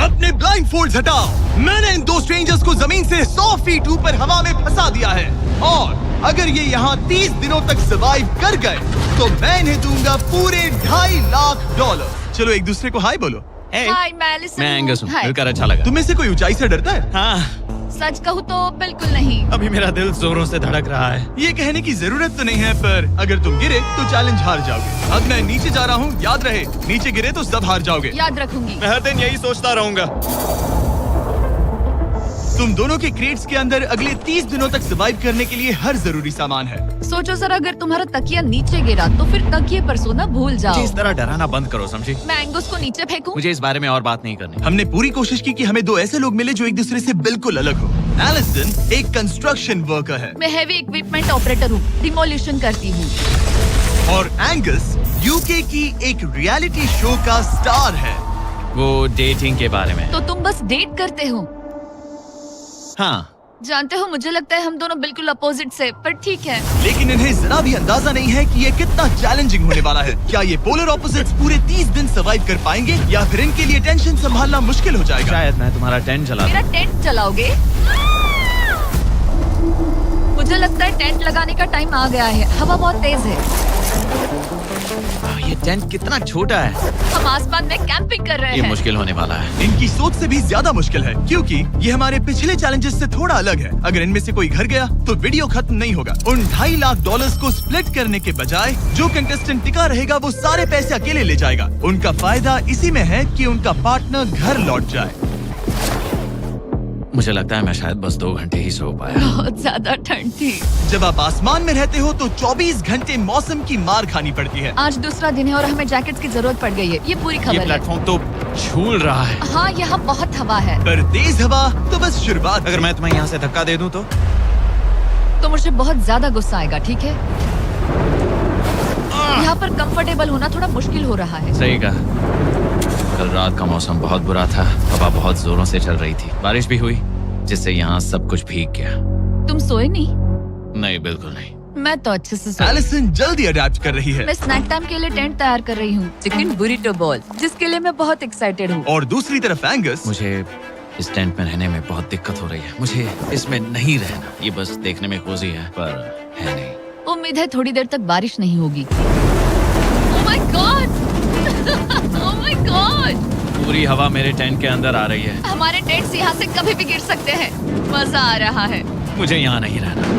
अपने blind folds हटाओ। मैंने इन दो स्ट्रेंजर्स को जमीन से 100 फीट ऊपर हवा में फंसा दिया है और अगर ये यहाँ 30 दिनों तक सर्वाइव कर गए तो मैं इन्हें दूंगा पूरे $2.5 लाख। चलो एक दूसरे को हाय बोलो। हाय, मैं एलिसन मैं हूँ। एंगस हूँ, हाय। मिलकर अच्छा लगा। तुम में से कोई ऊंचाई से डरता है? हाँ, सच कहूँ तो बिल्कुल नहीं। अभी मेरा दिल जोरों से धड़क रहा है। ये कहने की जरूरत तो नहीं है, पर अगर तुम गिरे तो चैलेंज हार जाओगे। अब मैं नीचे जा रहा हूँ, याद रहे नीचे गिरे तो सब हार जाओगे। याद रखूंगी। मैं हर दिन यही सोचता रहूंगा। तुम दोनों के क्रेट्स के अंदर अगले 30 दिनों तक सर्वाइव करने के लिए हर जरूरी सामान है। सोचो सर, अगर तुम्हारा तकिया नीचे गिरा तो फिर तकिए पर सोना भूल जाओ। मुझे इस तरह डराना बंद करो, समझी? मैं एंगस को नीचे फेंकूं? मुझे इस बारे में और बात नहीं करनी। हमने पूरी कोशिश की कि हमें दो ऐसे लोग मिले जो एक दूसरे से बिल्कुल अलग हो। एलिसन एक कंस्ट्रक्शन वर्कर है मैं हेवी इक्विपमेंट ऑपरेटर हूँ, डिमोलिशन करती हूँ। और एंगस यूके की एक रियलिटी शो का स्टार है। वो डेटिंग के बारे में। तो तुम बस डेट करते हो? हाँ, जानते हो, मुझे लगता है हम दोनों बिल्कुल अपोजिट से, पर ठीक है। लेकिन इन्हें जरा भी अंदाजा नहीं है कि ये कितना चैलेंजिंग होने वाला है। क्या ये पोलर ऑपोजिट्स पूरे 30 दिन सर्वाइव कर पाएंगे या फिर इनके लिए टेंशन संभालना मुश्किल हो जाएगा? शायद मैं तुम्हारा टेंट चला मेरा टेंट चलाओगे? मुझे लगता है टेंट लगाने का टाइम आ गया है। हवा बहुत तेज है। ये टेंट कितना छोटा है। हम आसमान में कैंपिंग कर रहे ये हैं। मुश्किल होने वाला है। इनकी सोच से भी ज्यादा मुश्किल है क्योंकि ये हमारे पिछले चैलेंजेस से थोड़ा अलग है। अगर इनमें से कोई घर गया तो वीडियो खत्म नहीं होगा। उन $2.5 लाख को स्प्लिट करने के बजाय जो कंटेस्टेंट टिका रहेगा वो सारे पैसे अकेले ले जाएगा। उनका फायदा इसी में है कि उनका पार्टनर घर लौट जाए। मुझे लगता है मैं शायद बस 2 घंटे ही सो पाया। बहुत ज्यादा ठंड थी। जब आप आसमान में रहते हो तो 24 घंटे मौसम की मार खानी पड़ती है। आज दूसरा दिन है और हमें जैकेट्स की जरूरत पड़ गई है। ये पूरी ये खबर है। प्लेटफॉर्म तो झूल रहा है। हाँ, यहाँ बहुत हवा है। पर तेज हवा तो बस शुरुआत। अगर मैं तुम्हें यहाँ से धक्का दे दूं तो मुझे बहुत ज्यादा गुस्सा आएगा, ठीक है? यहाँ पर कंफर्टेबल होना थोड़ा मुश्किल हो रहा है। सही कहा। कल रात का मौसम बहुत बुरा था। हवा बहुत जोरों से चल रही थी। बारिश भी हुई जिससे यहाँ सब कुछ भीग गया। तुम सोए नहीं? नहीं, बिल्कुल नहीं। मैं तो अच्छे से सोई। एलिसन जल्दी अडेप्ट कर रही है मैं स्नैक टाइम के लिए टेंट तैयार कर रही हूँ, चिकन बुरिटो बॉल, जिसके लिए मैं बहुत एक्साइटेड हूँ। और दूसरी तरफ एंगस। मुझे इस टेंट में रहने में बहुत दिक्कत हो रही है। मुझे इसमें नहीं रहना। ये बस देखने में कोजी है पर है नहीं। उम्मीद है थोड़ी देर तक बारिश नहीं होगी। Oh my God! Oh my God! पूरी हवा मेरे टेंट के अंदर आ रही है। हमारे टेंट्स यहाँ से कभी भी गिर सकते हैं। मजा आ रहा है। मुझे यहाँ नहीं रहना।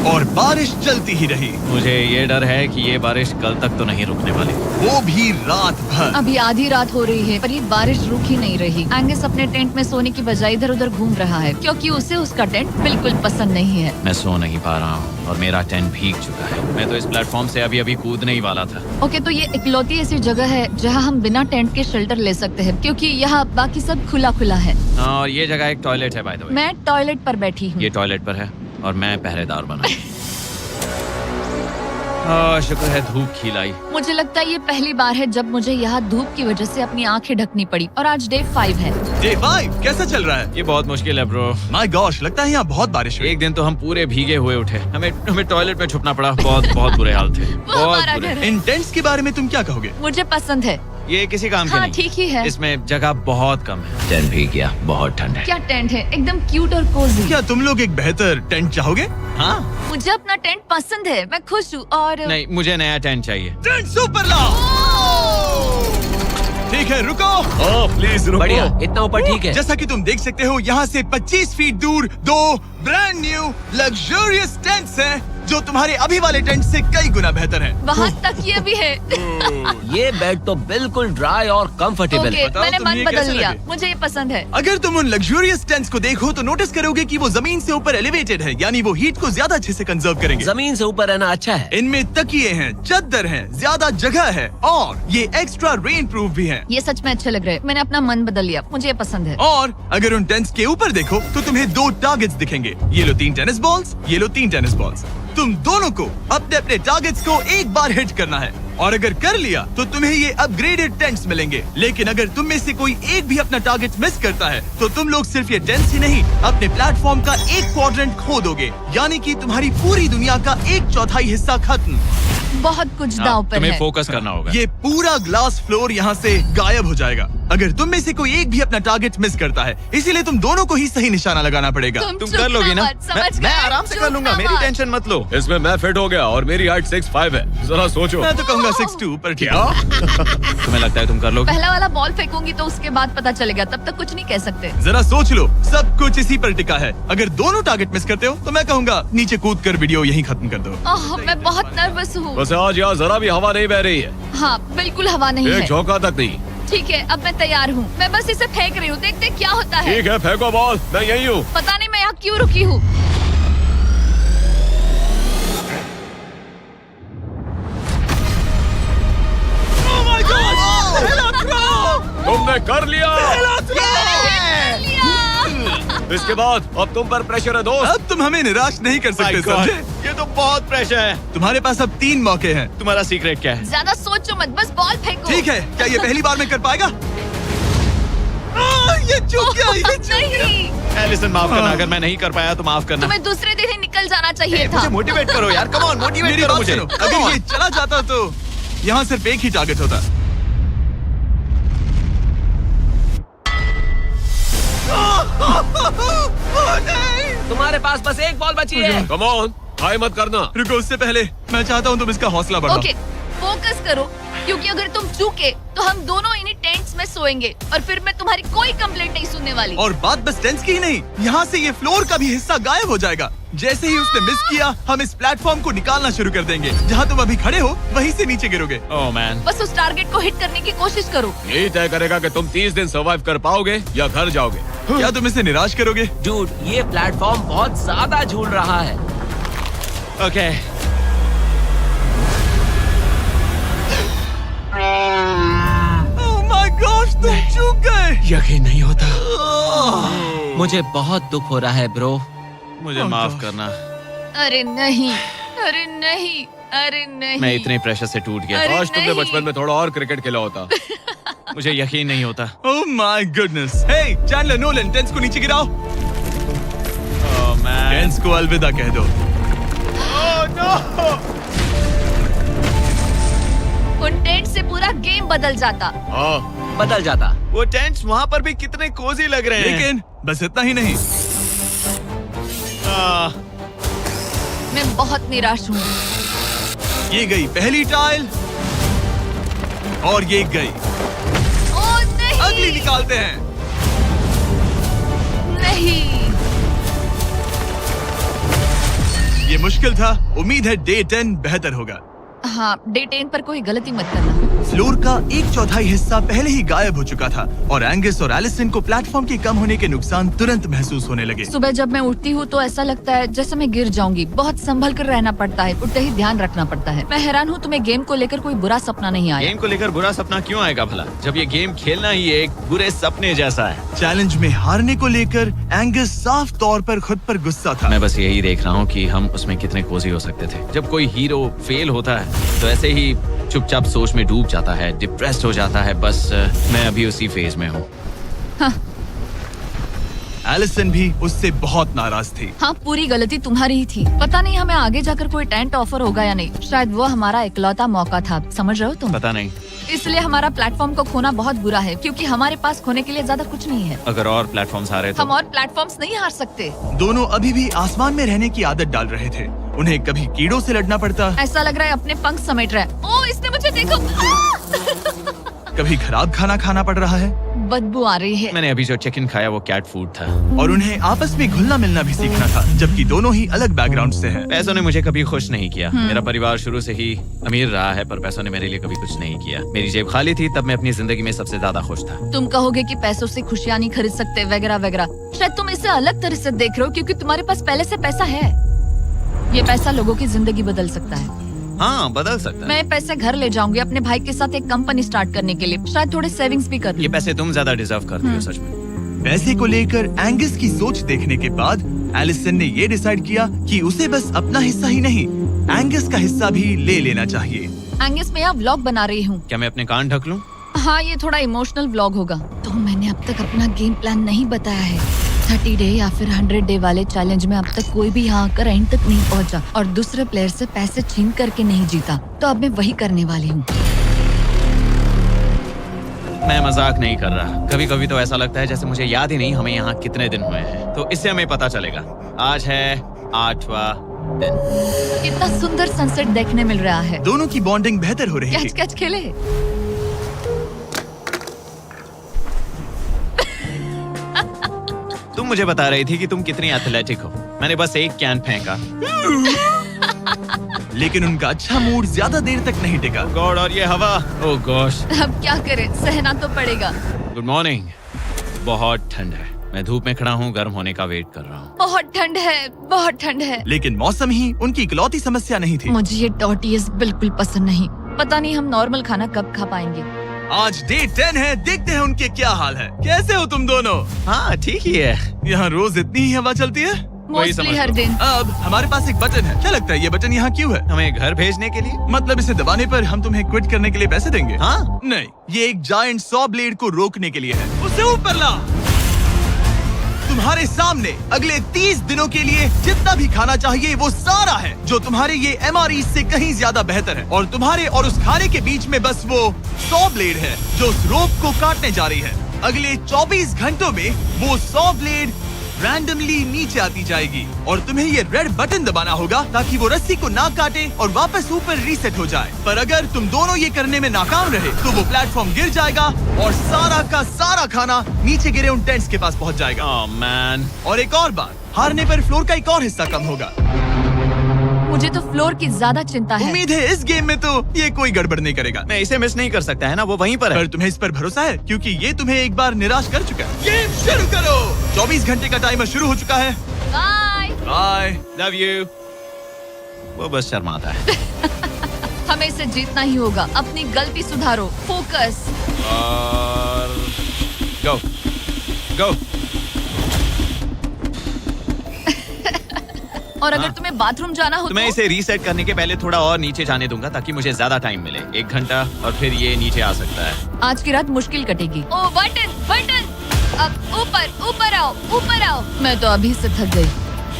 और बारिश चलती ही रही, मुझे ये डर है कि ये बारिश कल तक तो नहीं रुकने वाली। वो भी रात भर। अभी आधी रात हो रही है पर ये बारिश रुक ही नहीं रही। एंगस अपने टेंट में सोने की बजाय इधर उधर घूम रहा है क्योंकि उसे उसका टेंट बिल्कुल पसंद नहीं है। मैं सो नहीं पा रहा हूँ और मेरा टेंट भीग चुका है। मैं तो इस प्लेटफॉर्म से अभी कूदने ही वाला था। ओके, तो ये इकलौती ऐसी जगह है जहाँ हम बिना टेंट के शेल्टर ले सकते हैं क्योंकि यहाँ बाकी सब खुला खुला है। और ये जगह एक टॉयलेट है बाय द वे। मैं टॉयलेट पर बैठी हूँ। ये टॉयलेट पर है और मैं पहरेदार बना। शुक्र है धूप खिलाई। मुझे लगता है ये पहली बार है जब मुझे यहाँ धूप की वजह से अपनी आंखें ढकनी पड़ी और आज डे 5 है। डे 5 कैसा चल रहा है? ये बहुत मुश्किल है ब्रो। माय गॉश, लगता है यहाँ बहुत बारिश हुई। एक दिन तो हम पूरे भीगे हुए उठे। हमें टॉयलेट में छुपना पड़ा। बहुत बुरे हाल थे। वो हमारा बुरे। घर है। इन टेंट्स के बारे में तुम क्या कहोगे? मुझे पसंद है। ये किसी काम के हाँ, नहीं। ठीक ही है। इसमें जगह बहुत कम है। टेंट भीग गया, बहुत ठंड है। क्या टेंट है, एकदम क्यूट और कोजी। क्या तुम लोग एक बेहतर टेंट चाहोगे? हाँ? मुझे अपना टेंट पसंद है, मैं खुश हूँ। और नहीं, मुझे नया टेंट चाहिए। टेंट सुपर लाओ। ठीक है, रुको। प्लीज रुको। बढ़िया, इतना ऊपर ठीक है। जैसा कि तुम देख सकते हो यहाँ से 25 फीट दूर 2 ब्रांड न्यू लग्जरियस टेंट्स हैं जो तुम्हारे अभी वाले टेंट से कई गुना बेहतर हैं। वहाँ तक ये भी है। ये बेड तो बिल्कुल ड्राई और कंफर्टेबल ओके, है। बताओ मैंने तुम्हें मन ये बदल कैसे लिया। लगे? मुझे ये पसंद है। अगर तुम उन लग्जरियस टेंट्स को देखो तो नोटिस करोगे कि वो जमीन से ऊपर एलिवेटेड है, यानी वो हीट को ज्यादा अच्छे से कंजर्व करेंगे। जमीन से ऊपर रहना अच्छा है। इनमें तकिए हैं, चद्दर हैं, ज्यादा जगह है और ये एक्स्ट्रा रेन प्रूफ भी हैं। ये सच में अच्छे लग रहे हैं। मैंने अपना मन बदल लिया, मुझे ये पसंद है। और अगर उन टेंट्स के ऊपर देखो तो तुम्हें 2 टारगेट्स दिखेंगे। ये लो 3 टेनिस बॉल्स, ये लो 3 टेनिस बॉल्स। तुम दोनों को अपने अपने टारगेट्स को एक बार हिट करना है। और अगर कर लिया तो तुम्हें ये अपग्रेडेड टेंट्स मिलेंगे। लेकिन अगर तुम में से कोई एक भी अपना टारगेट मिस करता है तो तुम लोग सिर्फ ये टेंट्स ही नहीं, अपने प्लेटफॉर्म का एक क्वाड्रेंट खो दोगे, यानी कि तुम्हारी पूरी दुनिया का 1/4 हिस्सा खत्म। बहुत कुछ दांव पर तुम्हें है। फोकस करना होगा। ये पूरा ग्लास फ्लोर यहाँ से गायब हो जाएगा अगर तुम में से कोई एक भी अपना टारगेट मिस करता है, इसीलिए तुम दोनों को ही सही निशाना लगाना पड़ेगा। तुम चुप कर लोगी ना? मत, समझ मैं गए? आराम से चुप कर लूंगा, ना मेरी मत। टेंशन मत लो। इसमें मैं फिट हो गया और मेरी हाइट 6'5" है। जरा सोचो। मैं तो कहूँगा 6'2", पर क्या? तुम्हें लगता है तुम कर लोगे? पहला वाला बॉल फेंकूंगी तो उसके बाद पता चलेगा, तब तक कुछ नहीं कह सकते। जरा सोच लो, सब कुछ इसी पर टिका है। अगर दोनों टारगेट मिस करते हो तो मैं कहूँगा नीचे कूद कर वीडियो यहीं खत्म कर दो। ओह, मैं बहुत नर्वस हूँ। बस आज यहाँ जरा भी हवा नहीं बह रही है, हाँ, बिल्कुल हवा नहीं एक है। झोंका तक नहीं। ठीक है, अब मैं तैयार हूँ। मैं बस इसे फेंक रही हूँ, देखते क्या होता है। ठीक है, फेंको बॉल, मैं यही हूँ। पता नहीं मैं यहाँ क्यों रुकी हूँ। तुमने कर लिया। इसके बाद अब तुम पर प्रेशर है दोस्त। अब तुम हमें निराश नहीं कर सकते, समझे? ये तो बहुत प्रेशर है। तुम्हारे पास अब 3 मौके हैं। तुम्हारा सीक्रेट क्या है? ज्यादा सोचो मत, बस बॉल फेंको। ठीक है, क्या ये पहली बार में कर पाएगा? ये चूक गया, ये चूक गया। नहीं, एलिसन माफ करना, अगर मैं नहीं कर पाया तो माफ करना। तुम्हें दूसरे दिन ही निकल जाना चाहिए था। मुझे मोटिवेट करो यार, कम ऑन, मोटिवेट मेरी करो बात मुझे। सुनो, अगर ये चला जाता तो यहाँ सिर्फ एक ही टारगेट होता। तुम्हारे पास बस एक बॉल बची है। कम ऑन, हाई मत करना। रुको, उससे पहले मैं चाहता हूँ तुम इसका हौसला बढ़ाओ। ओके, फोकस करो, क्योंकि अगर तुम चूके तो हम दोनों इन्हीं टेंट्स में सोएंगे और फिर मैं तुम्हारी कोई कंप्लेंट नहीं सुनने वाली। और बात बस टेंस की ही नहीं, यहाँ से ये फ्लोर का भी हिस्सा गायब हो जाएगा। जैसे ही उसने मिस किया, हम इस प्लेटफॉर्म को निकालना शुरू कर देंगे। जहाँ तुम अभी खड़े हो वहीं से नीचे गिरोगे। ओह मैन, बस उस टारगेट को हिट करने की कोशिश करो। यही तय करेगा कि तुम 30 दिन सर्वाइव कर पाओगे या घर जाओगे। क्या तुम इसे निराश करोगे? डूड, ये प्लेटफॉर्म बहुत ज्यादा झूल रहा है। ओके। ओह माय गॉश, तुम चूक गए। यकीन नहीं होता। मुझे बहुत दुख हो रहा है ब्रो। मुझे Oh माफ God. करना, अरे नहीं, अरे नहीं, अरे नहीं। मैं इतने प्रेशर से टूट गया। अरे काश तुमने नहीं। बचपन में थोड़ा और क्रिकेट खेला होता। मुझे यकीन नहीं होता। Oh my goodness. Hey Chandler Nolan, टेंस को नीचे गिराओ। ओह मैन, टेंस को अलविदा कह दो। उन टेंट से पूरा गेम बदल जाता। हाँ, बदल जाता। वो टेंट्स वहाँ पर भी कितने कोजी लग रहे हैं। लेकिन बस इतना ही नहीं, आह, मैं बहुत निराश हूँ। ये गई पहली टाइल और ये गई ओह नहीं, अगली। निकालते हैं। नहीं। ये मुश्किल था, उम्मीद है डे 10 बेहतर होगा। हाँ, डे 10 पर कोई गलती मत करना। फ्लोर का 1/4 हिस्सा पहले ही गायब हो चुका था और एंगस और एलिसन को प्लेटफॉर्म के कम होने के नुकसान तुरंत महसूस होने लगे। सुबह जब मैं उठती हूँ तो ऐसा लगता है जैसे मैं गिर जाऊंगी। बहुत संभल कर रहना पड़ता है, उठते ही ध्यान रखना पड़ता है। मैं हैरान हूँ तुम्हें गेम को लेकर कोई बुरा सपना नहीं आया। गेम को लेकर बुरा सपना क्यों आएगा भला, जब ये गेम खेलना ही एक बुरे सपने जैसा है। चैलेंज में हारने को लेकर एंगस साफ तौर पर खुद पर गुस्सा था। मैं बस यही देख रहा हूँ कि हम उसमें कितने कोजी हो सकते थे। जब कोई हीरो फेल होता है तो ऐसे ही चुपचाप सोच में डूब जाता है, डिप्रेस्ड हो जाता है। बस मैं अभी उसी फेज में हूँ। एलिसन भी उससे बहुत नाराज थी। हाँ, पूरी गलती तुम्हारी ही थी। पता नहीं हमें आगे जाकर कोई टेंट ऑफर होगा या नहीं। शायद वो हमारा इकलौता मौका था, समझ रहे हो तुम? पता नहीं, इसलिए हमारा प्लेटफॉर्म को खोना बहुत बुरा है, क्योंकि हमारे पास खोने के लिए ज्यादा कुछ नहीं है। अगर और प्लेटफॉर्म्स आ रहे हम तो। और प्लेटफॉर्म्स नहीं हार सकते। दोनों अभी भी आसमान में रहने की आदत डाल रहे थे। उन्हें कभी कीड़ों से लड़ना पड़ता, ऐसा लग रहा है अपने पंख समेट रहा है। ओह, इसने मुझे देखो। कभी खराब खाना खाना पड़ रहा है बदबू आ रही है। मैंने अभी जो चिकन खाया वो कैट फूड था। और उन्हें आपस में घुलना मिलना भी सीखना था, जबकि दोनों ही अलग बैकग्राउंड से हैं। पैसों ने मुझे कभी खुश नहीं किया। मेरा परिवार शुरू से ही अमीर रहा है, पर पैसों ने मेरे लिए कभी कुछ नहीं किया। मेरी जेब खाली थी तब मैं अपनी जिंदगी में सबसे ज्यादा खुश था। तुम कहोगे कि पैसों से खुशियां नहीं खरीद सकते वगैरह वगैरह। शायद तुम इसे अलग तरह से देख रहे हो, क्योंकि तुम्हारे पास पहले से पैसा है। ये पैसा लोगों की जिंदगी बदल सकता है। हाँ, बदल सकता है। मैं पैसे घर ले जाऊंगी अपने भाई के साथ एक कंपनी स्टार्ट करने के लिए। शायद थोड़े सेविंग्स भी कर लूं। ये पैसे तुम ज्यादा डिजर्व करती हो सच में। पैसे को लेकर एंगस की सोच देखने के बाद एलिसन ने ये डिसाइड किया कि उसे बस अपना हिस्सा ही नहीं, एंगस का हिस्सा भी ले लेना चाहिए। एंगस मैं यहाँ व्लॉग बना रही हूँ। क्या मैं अपने कान ढक लूं? हाँ, ये थोड़ा इमोशनल व्लॉग होगा। तो मैंने अब तक अपना गेम प्लान नहीं बताया है। 30 डे या फिर 100 डे वाले चैलेंज में अब तक कोई भी यहाँ आकर एंड तक नहीं पहुँचा और दूसरे प्लेयर से पैसे छीन करके नहीं जीता। तो अब मैं वही करने वाली हूँ। मैं मजाक नहीं कर रहा। कभी कभी तो ऐसा लगता है जैसे मुझे याद ही नहीं हमें यहाँ कितने दिन हुए हैं। तो इससे हमें पता चलेगा। आज है 8वां दिन। कितना सुंदर सनसेट देखने मिल रहा है। दोनों की बॉन्डिंग बेहतर हो रही है। कैच कैच खेले। तुम मुझे बता रही थी कि तुम कितनी एथलेटिक हो। मैंने बस एक कैन फेंका। लेकिन उनका अच्छा मूड ज्यादा देर तक नहीं टिका। गॉड, और ये हवा। ओह गॉश। अब क्या करें, सहना तो पड़ेगा। Good morning. बहुत ठंड है। मैं धूप में खड़ा हूँ, गर्म होने का वेट कर रहा हूँ। बहुत ठंड है, बहुत ठंड है। लेकिन मौसम ही उनकी इकलौती समस्या नहीं थी। मुझे ये टॉर्टियस बिल्कुल पसंद नहीं। पता नहीं हम नॉर्मल खाना कब खा पाएंगे। आज डे 10 है, देखते हैं उनके क्या हाल है। कैसे हो तुम दोनों? हाँ ठीक ही है। यहाँ रोज इतनी ही हवा चलती है? वही मोस्टली समझ हर लो। दिन। अब हमारे पास एक बटन है। क्या लगता है ये बटन यहाँ क्यों है? हमें घर भेजने के लिए? मतलब इसे दबाने पर हम तुम्हें क्विट करने के लिए पैसे देंगे? हाँ। नहीं, ये एक जायंट सॉ ब्लेड को रोकने के लिए है। उसे ऊपर ला। तुम्हारे सामने अगले 30 दिनों के लिए जितना भी खाना चाहिए वो सारा है, जो तुम्हारे ये MRE से कहीं ज्यादा बेहतर है। और तुम्हारे और उस खाने के बीच में बस वो सॉ ब्लेड है जो उस रोप को काटने जा रही है। अगले 24 घंटों में वो सॉ ब्लेड रैंडमली नीचे आती जाएगी और तुम्हें ये रेड बटन दबाना होगा ताकि वो रस्सी को ना काटे और वापस ऊपर रीसेट हो जाए। पर अगर तुम दोनों ये करने में नाकाम रहे तो वो प्लेटफॉर्म गिर जाएगा और सारा का सारा खाना नीचे गिरे उन टेंट्स के पास पहुंच जाएगा। Oh man. और एक और बात, हारने पर फ्लोर का एक और हिस्सा कम होगा। मुझे तो फ्लोर की ज्यादा चिंता है। उम्मीद है इस गेम में तो ये कोई गड़बड़ नहीं करेगा। मैं इसे मिस नहीं कर सकता है ना, वो वहीं पर है। पर तुम्हें इस पर भरोसा है क्योंकि ये तुम्हें एक बार निराश कर चुका है। गेम शुरू करो। 24 घंटे का टाइमर शुरू हो चुका है। बाय। बाय। Love you. वो बस शर्माता है। हमें इसे जीतना ही होगा। अपनी गलती सुधारो। फोकस। और गो गो। और अगर हाँ। तुम्हें बाथरूम जाना हो तो मैं इसे रीसेट करने के पहले थोड़ा और नीचे जाने दूंगा ताकि मुझे ज्यादा टाइम मिले। 1 घंटा और फिर ये नीचे आ सकता है। आज की रात मुश्किल कटेगी। ओ बटन बटन। अब ऊपर ऊपर आओ, ऊपर आओ। मैं तो अभी से थक गई।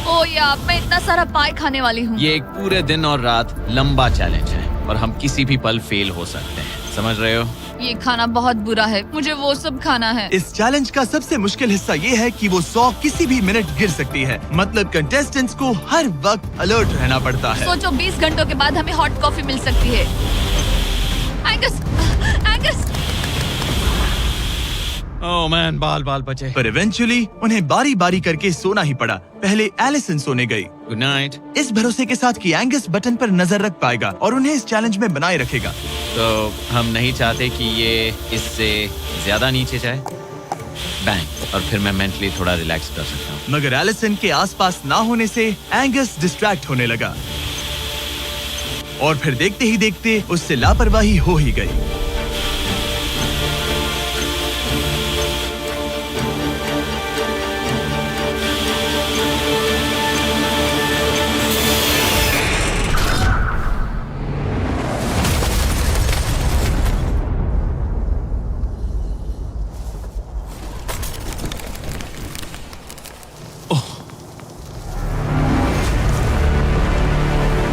ओ यार, मैं इतना सारा पाई खाने वाली हूँ। ये एक पूरे दिन और रात लंबा चैलेंज है और हम किसी भी पल फेल हो सकते हैं। समझ रहे हो? ये खाना बहुत बुरा है। मुझे वो सब खाना है। इस चैलेंज का सबसे मुश्किल हिस्सा ये है कि वो 100 किसी भी मिनट गिर सकती है। मतलब कंटेस्टेंट्स को हर वक्त अलर्ट रहना पड़ता है। सोचो 20 घंटों के बाद हमें हॉट कॉफी मिल सकती है। Angus, Angus. ओह मैन, बाल बाल बचे। पर इवेंचुअली उन्हें बारी बारी करके सोना ही पड़ा। पहले एलिसन सोने गई, गुड नाइट। इस भरोसे के साथ कि एंगस बटन पर नजर रख पाएगा और उन्हें इस चैलेंज में बनाए रखेगा। तो हम नहीं चाहते कि ये इससे ज्यादा नीचे जाए। बैंग। और फिर मैं मेंटली थोड़ा रिलैक्स कर सकता हूँ। मगर एलिसन के आसपास ना होने से एंगस डिस्ट्रैक्ट होने लगा और फिर देखते ही देखते उससे लापरवाही हो ही गई।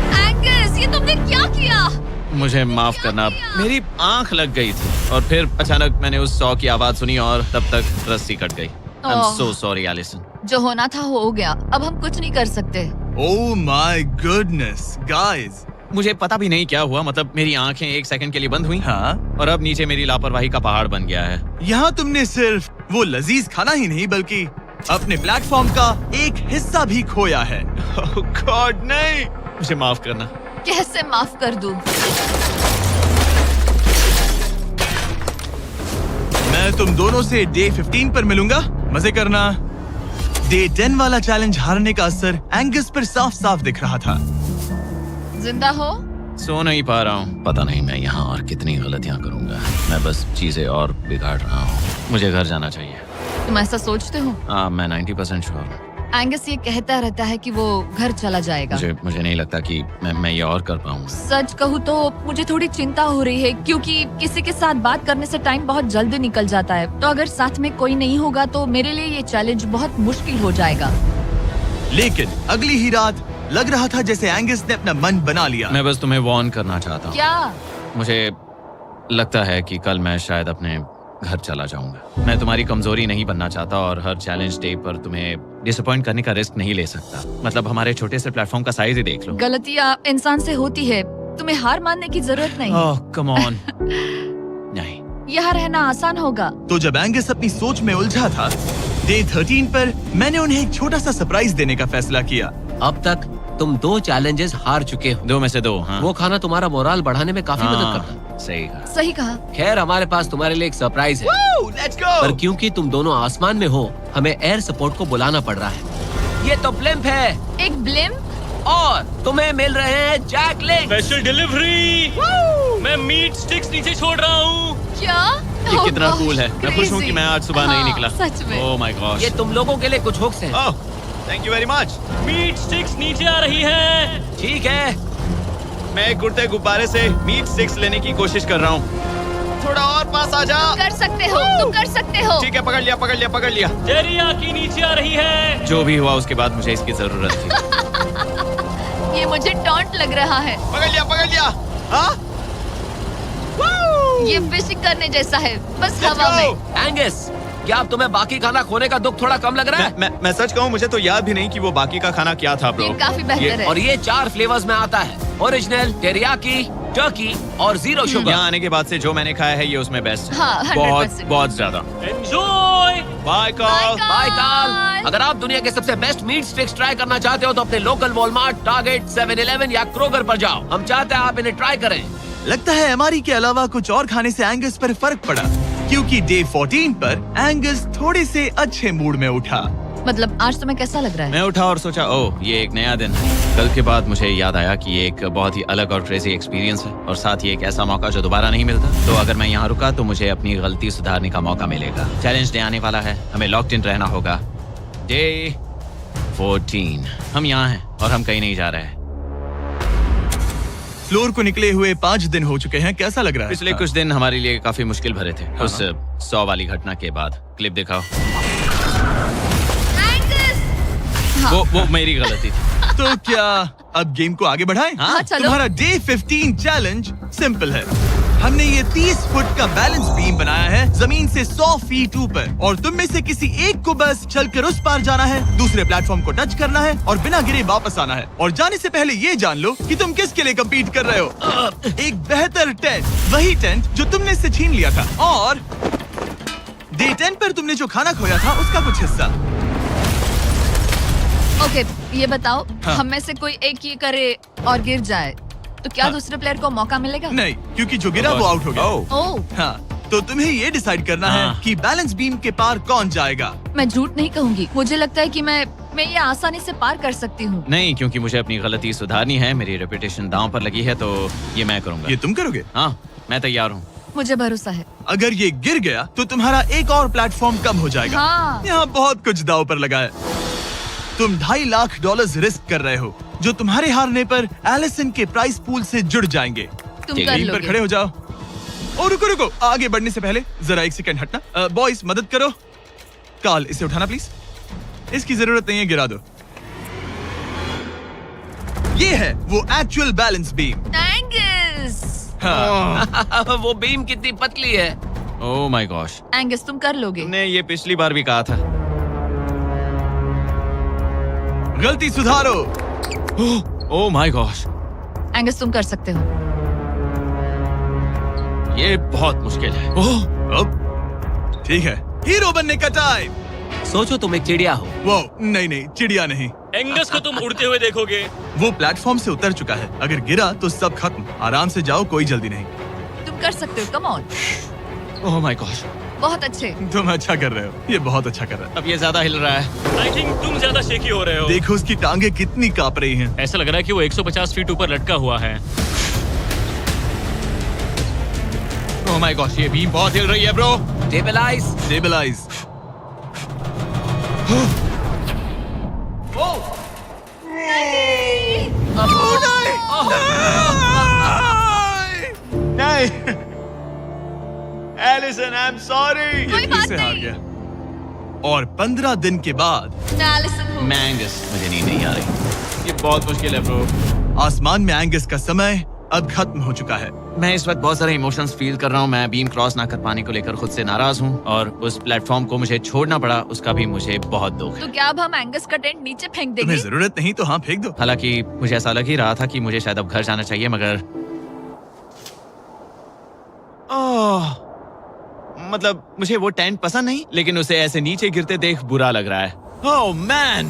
एंगस, ये तुमने क्या किया? मुझे माफ करना, मेरी आंख लग गई थी और फिर अचानक मैंने उस 100 की आवाज सुनी और तब तक रस्सी कट गई। I am oh. So sorry Allison. जो होना था हो गया। अब हम कुछ नहीं कर सकते। ओह माय गुडनेस गाइस। मुझे पता भी नहीं क्या हुआ। मतलब मेरी आंखें 1 सेकंड के लिए बंद हुई हाँ, और अब नीचे मेरी लापरवाही का पहाड़ बन गया है। यहाँ तुमने सिर्फ वो लजीज खाना ही नहीं बल्कि अपने प्लेटफॉर्म का एक हिस्सा भी खोया है। ओह गॉड, नहीं। मुझे माफ करना। कैसे माफ कर दूं? मैं तुम दोनों से डे 15 पर मिलूंगा। मजे करना। डे 10 वाला चैलेंज हारने का असर एंगस पर साफ साफ दिख रहा था। जिंदा हो? सो नहीं पा रहा हूँ। पता नहीं मैं यहाँ और कितनी गलतियाँ करूँगा। मैं बस चीजें और बिगाड़ रहा हूँ। मुझे घर जाना चाहिए। तुम ऐसा सोचते हो? हाँ, मैं 90% श्योर हूँ। एंगस ये कहता रहता है कि वो घर चला जाएगा। मुझे नहीं लगता कि मैं ये और कर पाऊंगा। सच कहूँ तो मुझे थोड़ी चिंता हो रही है, क्योंकि किसी के साथ बात करने से टाइम बहुत जल्दी निकल जाता है। तो अगर साथ में कोई नहीं होगा तो मेरे लिए ये चैलेंज बहुत मुश्किल हो जाएगा। लेकिन अगली ही रात लग रहा था जैसे एंगस ने अपना मन बना लिया। मैं बस तुम्हें वार्न करना चाहता हूँ। क्या? मुझे लगता है कि कल मैं शायद अपने घर चला जाऊंगा। मैं तुम्हारी कमजोरी नहीं बनना चाहता और हर चैलेंज डे पर तुम्हें डिसअपॉइंट करने का रिस्क नहीं ले सकता। मतलब हमारे छोटे से प्लेटफॉर्म का साइज ही देख लो। गलतियाँ इंसान से होती है, तुम्हें हार मानने की जरूरत नहीं। ओह कम ऑन। नहीं, यहाँ रहना आसान होगा। तो जब एंगस अपनी सोच में उलझा था, डे 13 पर मैंने उन्हें एक छोटा सा सरप्राइज देने का फैसला किया। अब तक तुम 2 चैलेंजेस हार चुके हो। 2 में से 2। हाँ। वो खाना तुम्हारा मोराल बढ़ाने में काफी मदद हाँ, करता है। सही कहा। सही कहा। खैर हमारे पास तुम्हारे लिए एक सरप्राइज है। Let's go. पर क्योंकि तुम दोनों आसमान में हो, हमें एयर सपोर्ट को बुलाना पड़ रहा है। ये तो ब्लिम्प है एक ब्लिम्प? और तुम्हें मिल रहे हैं जैक लिंक। Special delivery. मैं मीट स्टिक्स नीचे छोड़ रहा हूँ। क्या? ये Oh कितना gosh, कूल है। मैं खुश हूँ कि मैं आज सुबह नहीं हाँ, निकला। सच में। Oh my gosh. ये तुम लोगों के लिए कुछ हुक्स हैं। Oh, thank you very much. Meat sticks नीचे आ रही है। ठीक है, मैं एक उड़ते गुब्बारे से मीट स्टिक्स लेने की कोशिश कर रहा हूँ। थोड़ा और पास आ जा। कर सकते हो, तुम कर सकते हो। ठीक है, पकड़ लिया, पकड़ लिया, पकड़ लिया। टेरियाकी नीचे आ रही है। जो भी हुआ उसके बाद मुझे इसकी जरूरत थी। ये मुझे टॉन्ट लग रहा है। पकड़ लिया, पकड़ लिया। हाँ? ये फिशिंग करने जैसा है, बस Let's हवा go! में। एंगस, क्या अब तुम्हें बाकी खाना खोने का दुख थोड़ा कम लग रहा है? मैं सच कहूँ, मुझे तो याद भी नहीं कि वो बाकी का खाना क्या था, ब्रो। ये काफी बेहतर है। और ये 4 फ्लेवर्स में आता है, ओरिजिनल, टेरियाकी, टर्की और 0 शुगर। यहाँ आने के बाद से जो मैंने खाया है ये उसमें बेस्ट है। हाँ, 100%। बहुत ज्यादा। एंजॉय। Bye call. बाय काल। अगर आप दुनिया के सबसे बेस्ट मीट स्टिक्स ट्राई करना चाहते हो तो अपने लोकल वॉलमार्ट, टारगेट, 7-Eleven या क्रोगर पर जाओ। हम चाहते हैं आप इन्हें ट्राई करें। लगता है एमआरई के अलावा कुछ और खाने से एंगस पर फर्क पड़ा, क्योंकि डे 14 पर एंगस थोड़े से अच्छे मूड में उठा। मतलब आज तुम्हें कैसा लग रहा है? मैं उठा और सोचा ओह ये एक नया दिन है। कल के बाद मुझे याद आया कि ये एक बहुत ही अलग और क्रेजी एक्सपीरियंस है और साथ ही एक ऐसा मौका जो दोबारा नहीं मिलता। तो अगर मैं यहाँ रुका तो मुझे अपनी गलती सुधारने का मौका मिलेगा। चैलेंज डे आने वाला है, हमें लॉक्ड इन रहना होगा। डे 14 हम यहाँ हैं और हम कहीं नहीं जा रहे हैं। फ्लोर को निकले हुए 5 दिन हो चुके हैं। कैसा लग रहा है? पिछले कुछ दिन हमारे लिए काफी मुश्किल भरे थे। उस 100 वाली घटना के बाद। क्लिप दिखाओ। वो मेरी गलती थी। तो क्या अब गेम को आगे बढ़ाएं? हाँ, चलो। तुम्हारा डे 15 चैलेंज सिंपल है। हमने ये 30 फुट का बैलेंस बीम बनाया है जमीन से 100 फीट ऊपर, और तुम में से किसी एक को बस चलकर उस पार जाना है, दूसरे प्लेटफॉर्म को टच करना है और बिना गिरे वापस आना है। और जाने से पहले ये जान लो कि तुम किसके लिए कम्पीट कर रहे हो। एक बेहतर टेंट, वही टेंट जो तुमने इससे छीन लिया था, और डे 10 पर तुमने जो खाना खोया था उसका कुछ हिस्सा। ओके, ये बताओ, हाँ। हम में से कोई एक ये करे और गिर जाए तो क्या हाँ। दूसरे प्लेयर को मौका मिलेगा? नहीं, क्योंकि जो गिरा वो आउट हो गया। ओह, हाँ, तो तुम्हें ये डिसाइड करना है हाँ। कि बैलेंस बीम के पार कौन जाएगा। मैं झूठ नहीं कहूंगी, मुझे लगता है कि मैं ये आसानी से पार कर सकती हूँ। नहीं, क्योंकि मुझे अपनी गलती सुधारनी है। मेरी रेपुटेशन दांव पर लगी है तो ये मैं करूंगा। ये तुम करोगे? हाँ, मैं तैयार हूँ। मुझे भरोसा है। अगर ये गिर गया तो तुम्हारा एक और प्लेटफॉर्म कम हो जाएगा। हाँ। यहाँ बहुत कुछ दाव पर लगा है। तुम $2.5 लाख रिस्क कर रहे हो, जो तुम्हारे हारने पर एलिसन के प्राइस पूल से जुड़ जाएंगे। तुम ठीक कर है, टीम पर लोगे। खड़े हो जाओ। और रुको, आगे बढ़ने से पहले जरा 1 सेकंड हटना। बॉयज मदद करो। काल, इसे उठाना प्लीज। इसकी जरूरत नहीं है, गिरा दो। ये है वो एक्चुअल बैलेंस बीम। एंगस, हाँ। वो बीम कितनी पतली है। ओह माय गॉश। एंगस तुम कर लोगे। तुमने ये पिछली बार भी कहा था। गलती सुधारो। ओह माय गॉश, एंगस तुम कर सकते हो। ये बहुत मुश्किल है। अब ठीक है, हीरो बनने का टाइम। सोचो तुम एक चिड़िया हो। वो नहीं, चिड़िया नहीं। एंगस को तुम उड़ते हुए देखोगे। वो प्लेटफॉर्म से उतर चुका है। अगर गिरा तो सब खत्म। आराम से जाओ, कोई जल्दी नहीं। तुम कर सकते हो, come on. Oh my gosh, बहुत अच्छे। तुम अच्छा कर रहे हो, ये बहुत अच्छा कर रहा है। अब ये ज्यादा हिल रहा है। आई थिंक तुम ज्यादा शेकी हो रहे हो। देखो उसकी टांगे कितनी कांप रही हैं। ऐसा लग रहा है कि वो 150 फीट ऊपर लटका हुआ है। ओह माय गॉश, ये बीम बहुत हिल रही है ब्रो। स्टेबलाइज। स्टेबलाइज। नहीं एलिसन, आई एम सॉरी। कोई ये बात फिर से हार नहीं। गया। और 15 दिन के बाद मैं एलिसन हूँ। मैं एंगस, मुझे नींद नहीं आ रही। ये बहुत मुश्किल है ब्रो। आसमान में एंगस का समय अब खत्म हो चुका है। मैं इस वक्त बहुत सारे इमोशंस फील कर रहा हूँ। मैं बीम क्रॉस ना कर पाने को लेकर खुद से नाराज हूँ और उस प्लेटफॉर्म को मुझे छोड़ना पड़ा, उसका भी मुझे बहुत दुख है। तो क्या अब हम एंगस का टेंट नीचे फेंक देंगे? तुम्हें जरूरत नहीं तो हाँ फेंक दो। हालांकि मुझे ऐसा लग ही रहा था कि मुझे शायद अब घर जाना चाहिए, मगर मतलब मुझे वो टेंट पसंद नहीं, लेकिन उसे ऐसे नीचे गिरते देख बुरा लग रहा है। ओह मैन,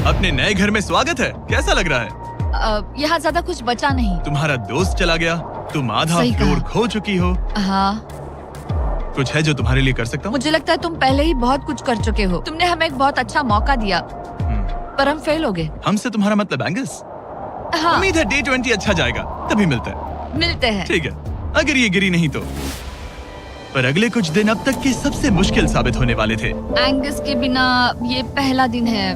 अपने नए घर में स्वागत है। कैसा लग रहा है? यहाँ ज्यादा कुछ बचा नहीं। तुम्हारा दोस्त चला गया, तुम आधा सही कहा। फ्लोर खो चुकी हो। हाँ, कुछ है जो तुम्हारे लिए कर सकता हूँ? मुझे लगता है तुम पहले ही बहुत कुछ कर चुके हो। तुमने हमें एक बहुत अच्छा मौका दिया, पर हम फेल हो गए। हमसे तुम्हारा मतलब एंगस? हाँ, उम्मीद है डे 20 अच्छा जाएगा, तभी मिलते हैं। मिलते हैं। ठीक है, अगर ये गिरी नहीं तो। पर अगले कुछ दिन अब तक के सबसे मुश्किल साबित होने वाले थे। एंगस के बिना ये पहला दिन है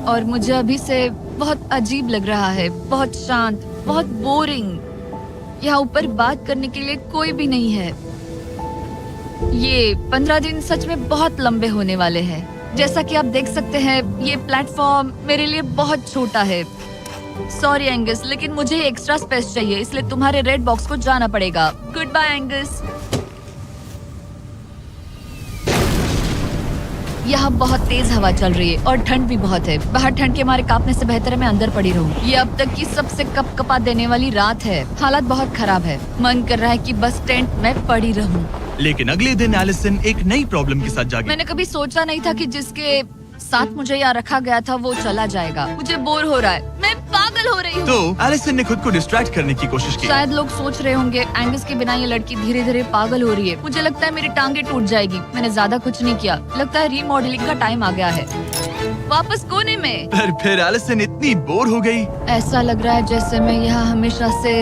और मुझे अभी से बहुत अजीब लग रहा है, बहुत शांत, बहुत बोरिंग। यहाँ ऊपर बात करने के लिए कोई भी नहीं है। ये 15 दिन सच में बहुत लंबे होने वाले हैं। जैसा कि आप देख सकते हैं, ये प्लेटफॉर्म मेरे लिए बहुत छोटा है। सॉरी एंगस, लेकिन मुझे एक्स्ट्रा स्पेस चाहिए, इसलिए तुम्हारे रेड बॉक्स को जाना पड़ेगा। Good bye Angus. यहाँ बहुत तेज हवा चल रही है और ठंड भी बहुत है। बाहर ठंड के मारे कांपने से बेहतर है मैं अंदर पड़ी रहूं। ये अब तक की सबसे कपकपा देने वाली रात है। हालात बहुत खराब है। मन कर रहा है कि बस टेंट में पड़ी रहूं। लेकिन अगले दिन एलिसन एक नई प्रॉब्लम के साथ जागी। मैंने कभी सोचा नहीं था कि जिसके साथ मुझे यहाँ रखा गया था वो चला जाएगा। मुझे बोर हो रहा है, मैं पागल हो रही हूँ। तो एलिसन ने खुद को डिस्ट्रैक्ट करने की कोशिश की। शायद लोग सोच रहे होंगे एंगस के बिना ये लड़की धीरे धीरे पागल हो रही है। मुझे लगता है मेरी टांगे टूट जाएगी। मैंने ज्यादा कुछ नहीं किया। लगता है रीमॉडलिंग का टाइम आ गया है। वापस कोने में। पर फिर एलिसन इतनी बोर हो गई ऐसा लग रहा है जैसे मैं यहाँ हमेशा से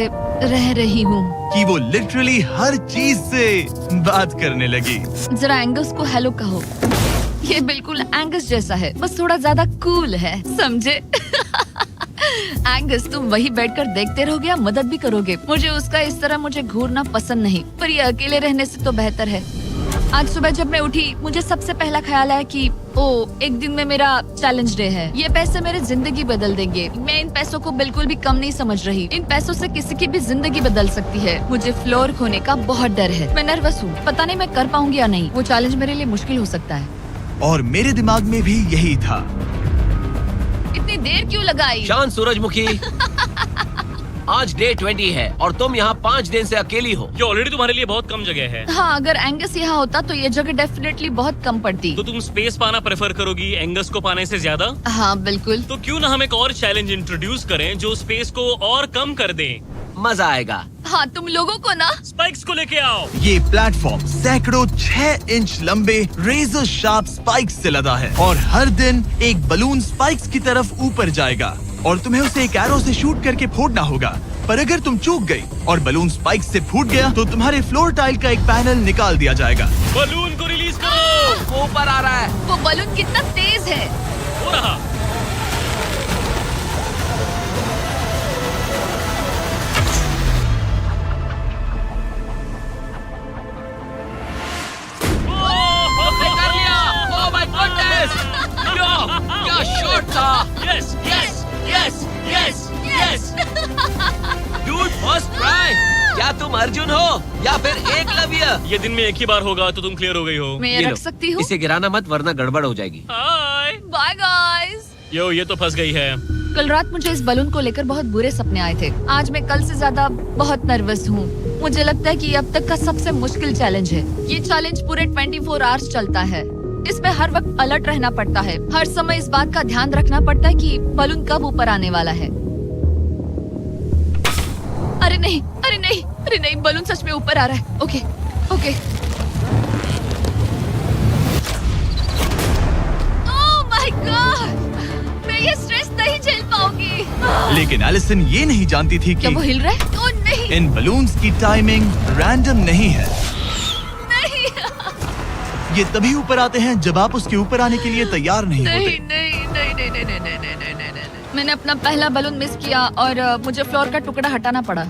रह रही हूँ। कि वो लिटरली हर चीज से बात करने लगी। जरा एंगस को हेलो कहो। ये बिल्कुल एंगस जैसा है, बस थोड़ा ज्यादा कूल है, समझे? एंगस, तुम वही बैठकर देखते रहोगे या मदद भी करोगे? मुझे उसका इस तरह मुझे घूरना पसंद नहीं, पर ये अकेले रहने से तो बेहतर है। आज सुबह जब मैं उठी, मुझे सबसे पहला ख्याल आया कि एक दिन में मेरा चैलेंज डे है। ये पैसे मेरी जिंदगी बदल देंगे। मैं इन पैसों को बिल्कुल भी कम नहीं समझ रही। इन पैसों से किसी की भी जिंदगी बदल सकती है। मुझे फ्लोर खोने का बहुत डर है। मैं नर्वस हूँ, पता नहीं मैं कर पाऊंगी या नहीं। वो चैलेंज मेरे लिए मुश्किल हो सकता है। और मेरे दिमाग में भी यही था। इतनी देर क्यों लगाई? शांत सूरजमुखी। आज डे 20 है और तुम यहाँ 5 दिन से अकेली हो। ये ऑलरेडी तुम्हारे लिए बहुत कम जगह है। हाँ, अगर एंगस यहाँ होता तो ये जगह डेफिनेटली बहुत कम पड़ती। तो तुम स्पेस पाना प्रेफर करोगी एंगस को पाने से ज्यादा? हाँ बिल्कुल। तो क्यों ना हम एक और चैलेंज इंट्रोड्यूस करें जो स्पेस को और कम कर दे। मजा आएगा। हाँ, तुम लोगों को ना स्पाइक्स को लेके आओ। ये प्लेटफॉर्म सैकड़ों 6 इंच लंबे रेजर शार्प स्पाइक्स से लदा है और हर दिन एक बलून स्पाइक्स की तरफ ऊपर जाएगा और तुम्हें उसे एक एरो से शूट करके फोड़ना होगा। पर अगर तुम चूक गई और बलून स्पाइक्स से फूट गया तो तुम्हारे फ्लोर टाइल का एक पैनल निकाल दिया जाएगा। बलून को रिलीज करो। वो ऊपर आ रहा है। वो बलून कितना तेज है। हो रहा। कर लिया। Oh my goodness. क्या शॉट था। Yes yes yes yes yes. Dude, first try. क्या तुम अर्जुन हो या फिर एकलव्य? ये दिन में एक ही बार होगा तो तुम क्लियर हो गई हो। मैं ये ये लो। रख सकती हूँ? इसे गिराना मत वरना गड़बड़ हो जाएगी। हाय। Bye guys. यो, ये तो फंस गई है। कल रात मुझे इस बलून को लेकर बहुत बुरे सपने आए थे। आज मैं कल से ज्यादा बहुत नर्वस हूँ। मुझे लगता है कि ये अब तक का सबसे मुश्किल चैलेंज है। ये चैलेंज पूरे 24 आवर्स चलता है। इसमें हर वक्त अलर्ट रहना पड़ता है। हर समय इस बात का ध्यान रखना पड़ता है कि बलून कब ऊपर आने वाला है। अरे नहीं, अरे नहीं, अरे नहीं, बलून सच में ऊपर आ रहा है। Okay, okay. Oh my God, मैं ये स्ट्रेस नहीं झेल पाऊंगी। लेकिन एलिसन ये नहीं जानती थी क्या वो कि हिल रहा है? ओह नहीं, इन बलून्स की टाइमिंग रैंडम नहीं है। नहीं, ये तभी ऊपर आते हैं जब आप उसके ऊपर आने के लिए तैयार नहीं नहीं, होते। नहीं, नहीं, नहीं, नहीं, नहीं, नहीं, नहीं, नहीं, नहीं, नहीं, नहीं। मैंने अपना पहला बलून मिस किया और मुझे फ्लोर का टुकड़ा हटाना पड़ा।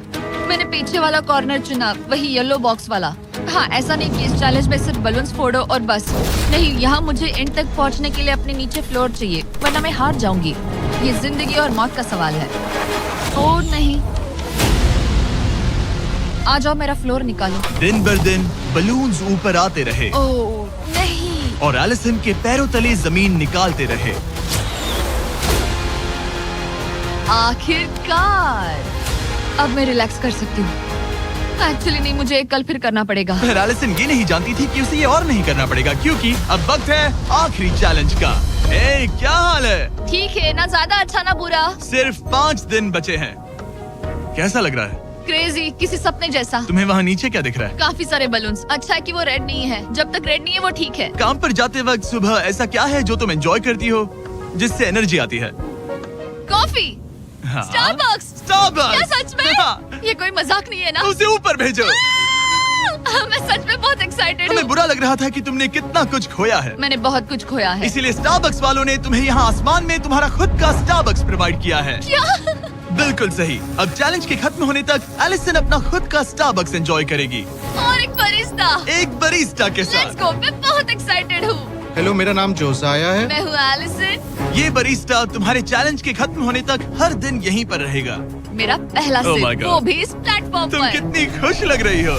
मैंने पीछे वाला कॉर्नर चुना, वही येलो बॉक्स वाला। हाँ, ऐसा नहीं कि इस चैलेंज में सिर्फ बलून्स फोड़ो और बस। नहीं, यहाँ मुझे एंड तक पहुँचने के लिए अपने नीचे फ्लोर चाहिए, वरना मैं हार जाऊंगी। ये जिंदगी और मौत का सवाल है। ओह नहीं, आ जाओ, मेरा फ्लोर निकालो। दिन बर दिन बलून्स ऊपर आते रहे ओह नहीं। और एलिसन के पैरों तले जमीन निकालते रहे। आखिरकार अब मैं रिलैक्स कर सकती हूँ। एक्चुअली नहीं, मुझे कल फिर करना पड़ेगा। पर एलिसन ये नहीं जानती थी कि उसे ये और नहीं करना पड़ेगा, क्योंकि अब वक्त है आखिरी चैलेंज का। ए, क्या हाल है? ठीक है, ना ज्यादा अच्छा ना बुरा। सिर्फ 5 दिन बचे हैं। कैसा लग रहा है? क्रेजी, किसी सपने जैसा। तुम्हें वहाँ नीचे क्या दिख रहा है? काफी सारे बलून्स। अच्छा है कि वो रेड नहीं है। जब तक रेड नहीं है वो ठीक है। काम पर जाते वक्त सुबह ऐसा क्या है जो तुम एंजॉय करती हो, जिससे एनर्जी आती है? कॉफी। हाँ? स्टारबक्स। स्टारबक्स। क्या सच में? हाँ। ये कोई मजाक नहीं है ना? उसे ऊपर भेजो। मैं सच में बहुत एक्साइटेड हमें हूँ। बुरा लग रहा था कि तुमने कितना कुछ खोया है। मैंने बहुत कुछ खोया है। इसीलिए स्टारबक्स वालों ने तुम्हें यहाँ आसमान में तुम्हारा खुद का स्टारबक्स प्रोवाइड किया है। क्या? बिल्कुल सही। अब चैलेंज के खत्म होने तक एलिसन अपना खुद का स्टारबक्स एंजॉय करेगी, और एक बरिस्ता। एक बरिस्टा के लेट्स साथ। गो, मैं बहुत एक्साइटेड हूँ। हेलो, मेरा नाम जोसाया है। मैं हूँ एलिसन। ये बरिस्टा तुम्हारे चैलेंज के खत्म होने तक हर दिन यहीं पर रहेगा। मेरा पहला Oh my सिप, God. वो भी इस प्लेटफॉर्म तुम पर। कितनी खुश लग रही हो।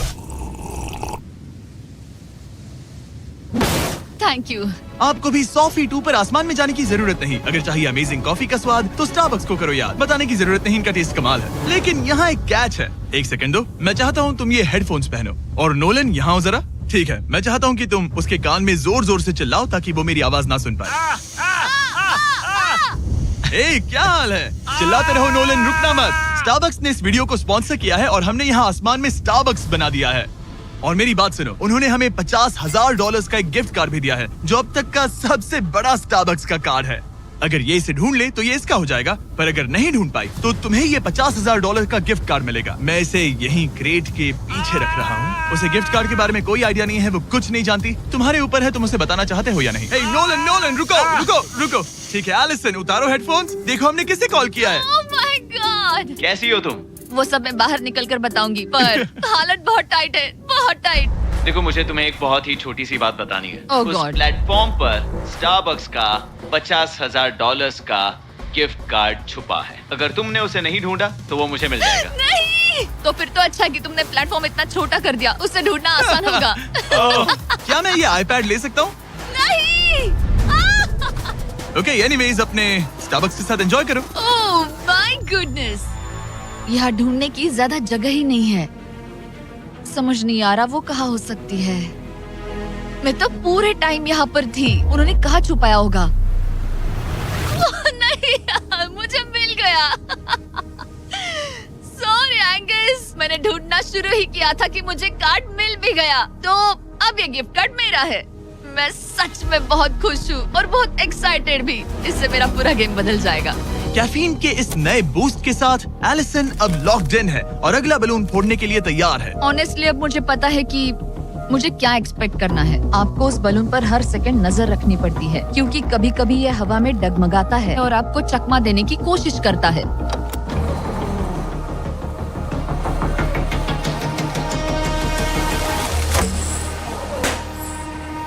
Thank you. आपको भी 100 फीट ऊपर आसमान में जाने की जरूरत नहीं। अगर चाहिए अमेजिंग कॉफी का स्वाद तो स्टारबक्स को करो याद। बताने की जरूरत नहीं, इनका टेस्ट कमाल है। लेकिन यहाँ एक कैच है। एक सेकंड दो, मैं चाहता हूँ तुम ये हेडफोन्स पहनो। और नोलन यहाँ हो जरा। ठीक है, मैं चाहता हूँ कि तुम उसके कान में जोर जोर से चिल्लाओ ताकि वो मेरी आवाज ना सुन पाए। ए, क्या हाल है? चिल्लाते रहो नोलन, रुकना मत। स्टारबक्स ने इस वीडियो को स्पॉन्सर किया है और हमने यहाँ आसमान में स्टारबक्स बना दिया है। और मेरी बात सुनो, उन्होंने हमें $50,000 का एक गिफ्ट कार्ड भी दिया है, जो अब तक का सबसे बड़ा स्टारबक्स का कार्ड है। अगर ये इसे ढूंढ ले तो ये इसका हो जाएगा, पर अगर नहीं ढूंढ पाई तो तुम्हें ये $50,000 का गिफ्ट कार्ड मिलेगा। मैं इसे यहीं क्रेट के पीछे रख रहा हूँ। उसे गिफ्ट कार्ड के बारे में कोई आइडिया नहीं है, वो कुछ नहीं जानती। तुम्हारे ऊपर है, तुम उसे बताना चाहते हो या नहीं। हे नोलन, नोलन, रुको रुको रुको। ठीक है एलिसन, उतारो हेडफोन्स। देखो हमने किसे कॉल किया है। Oh my God. कैसी हो तुम? वो सब मैं बाहर निकल कर बताऊंगी, पर हालत बहुत टाइट है, बहुत टाइट। देखो, मुझे तुम्हें एक बहुत ही छोटी सी बात बतानी है। Oh उस God. प्लेटफॉर्म पर स्टारबक्स का $50,000 का गिफ्ट कार्ड छुपा है। अगर तुमने उसे नहीं ढूंढा तो वो मुझे मिल जाएगा। नहीं, तो फिर तो अच्छा है कि तुमने प्लेटफॉर्म इतना छोटा कर दिया, उसे ढूंढना आसान होगा। ओह, क्या मैं ये आईपैड ले सकता हूँ? नहीं। ओके, एनीवेज अपने स्टारबक्स के साथ एंजॉय करो। ओह माय गुडनेस, यहाँ ढूंढने की ज्यादा जगह ही नहीं है। समझ नहीं आ रहा वो कहाँ हो सकती है। मैं तो पूरे टाइम यहाँ पर थी, उन्होंने कहाँ छुपाया होगा। नहीं, मुझे मिल गया। सॉरी एंगस, मैंने ढूंढना शुरू ही किया था कि मुझे कार्ड मिल भी गया, तो अब ये गिफ्ट कार्ड मेरा है। मैं सच में बहुत खुश हूँ और बहुत एक्साइटेड भी। इससे मेरा पूरा गेम बदल जाएगा। कैफीन के इस नए बूस्ट के साथ एलिसन अब लॉक्ड इन है और अगला बलून फोड़ने के लिए तैयार है। ऑनेस्टली अब मुझे पता है कि मुझे क्या एक्सपेक्ट करना है। आपको उस बलून पर हर सेकंड नजर रखनी पड़ती है, क्योंकि कभी कभी ये हवा में डगमगाता है और आपको चकमा देने की कोशिश करता है।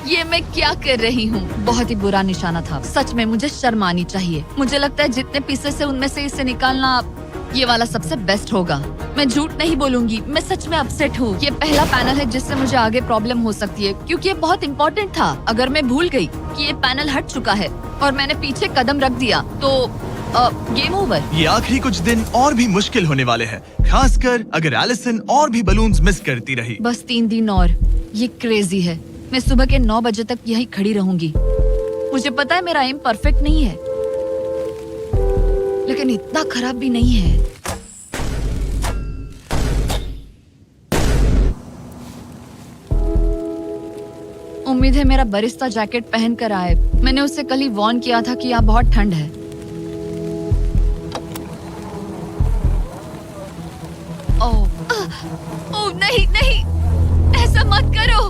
ये मैं क्या कर रही हूँ? बहुत ही बुरा निशाना था। सच में मुझे शर्म आनी चाहिए। मुझे लगता है जितने पीसेस है उनमें से इसे निकालना ये वाला सबसे बेस्ट होगा। मैं झूठ नहीं बोलूंगी, मैं सच में अपसेट हूँ। ये पहला पैनल है जिससे मुझे आगे प्रॉब्लम हो सकती है, क्योंकि ये बहुत इम्पोर्टेंट था। अगर मैं भूल गई कि ये पैनल हट चुका है और मैंने पीछे कदम रख दिया तो गेम ओवर। ये आखिरी कुछ दिन और भी मुश्किल होने वाले हैं, खासकर अगर एलिसन और भी बलून्स मिस करती रही। बस 3 दिन और। ये क्रेजी है। मैं सुबह के 9 बजे तक यहीं खड़ी रहूंगी। मुझे पता है मेरा एम परफेक्ट नहीं है, लेकिन इतना खराब भी नहीं है। उम्मीद है मेरा बरिस्ता जैकेट पहन कर आए। मैंने उससे कल ही वार्न किया था कि यहाँ बहुत ठंड है। ओह नहीं नहीं, ऐसा मत करो।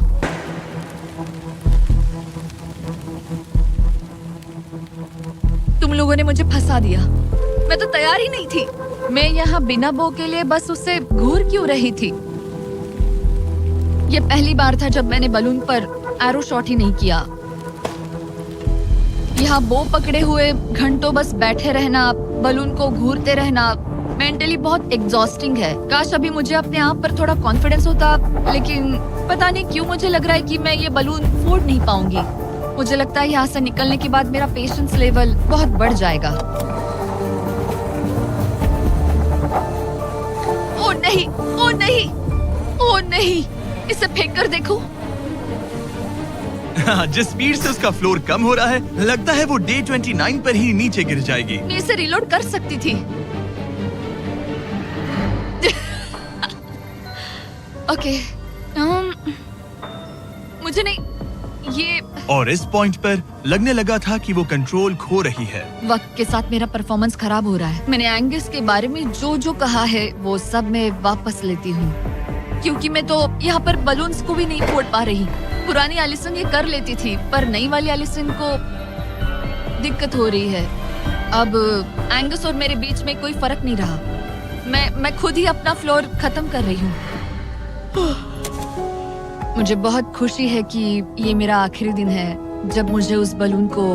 तुम लोगों ने मुझे फंसा दिया। मैं तो तैयार ही नहीं थी। मैं यहाँ बिना बो के लिए बस उससे घूर क्यों रही थी? ये पहली बार था जब मैंने बलून पर एरो शॉट ही नहीं किया। यहाँ बो पकड़े हुए घंटों बस बैठे रहना, बलून को घूरते रहना मेंटली बहुत एग्जॉस्टिंग है। काश अभी मुझे अपने आप पर थोड़ा कॉन्फिडेंस होता, लेकिन पता नहीं क्यों मुझे लग रहा है कि मैं ये बलून फोड़ नहीं पाऊंगी। मुझे लगता है यहाँ से निकलने के बाद मेरा पेशेंस लेवल बहुत बढ़ जाएगा। ओ नहीं, ओ नहीं, ओ नहीं, इसे फेंक कर देखो। जिस स्पीड से उसका फ्लोर कम हो रहा है, लगता है वो डे 29 पर ही नीचे गिर जाएगी। मैं इसे रिलोड कर सकती थी। ओके, मुझे नहीं ये। और इस पॉइंट पर लगने लगा था कि वो कंट्रोल खो रही है। वक्त के साथ मेरा परफॉर्मेंस खराब हो रहा है। मैंने एंगस के बारे में जो जो कहा है वो सब मैं वापस लेती हूँ, क्योंकि मैं तो यहाँ पर बलून्स को भी नहीं फोड़ पा रही। पुरानी एलिसन ये कर लेती थी, पर नई वाली एलिसन को दिक्कत हो रही है। अब एंगस और मेरे बीच में कोई फर्क नहीं रहा। मैं खुद ही अपना फ्लोर खत्म कर रही हूँ। मुझे बहुत खुशी है कि ये मेरा आखिरी दिन है जब मुझे उस बलून को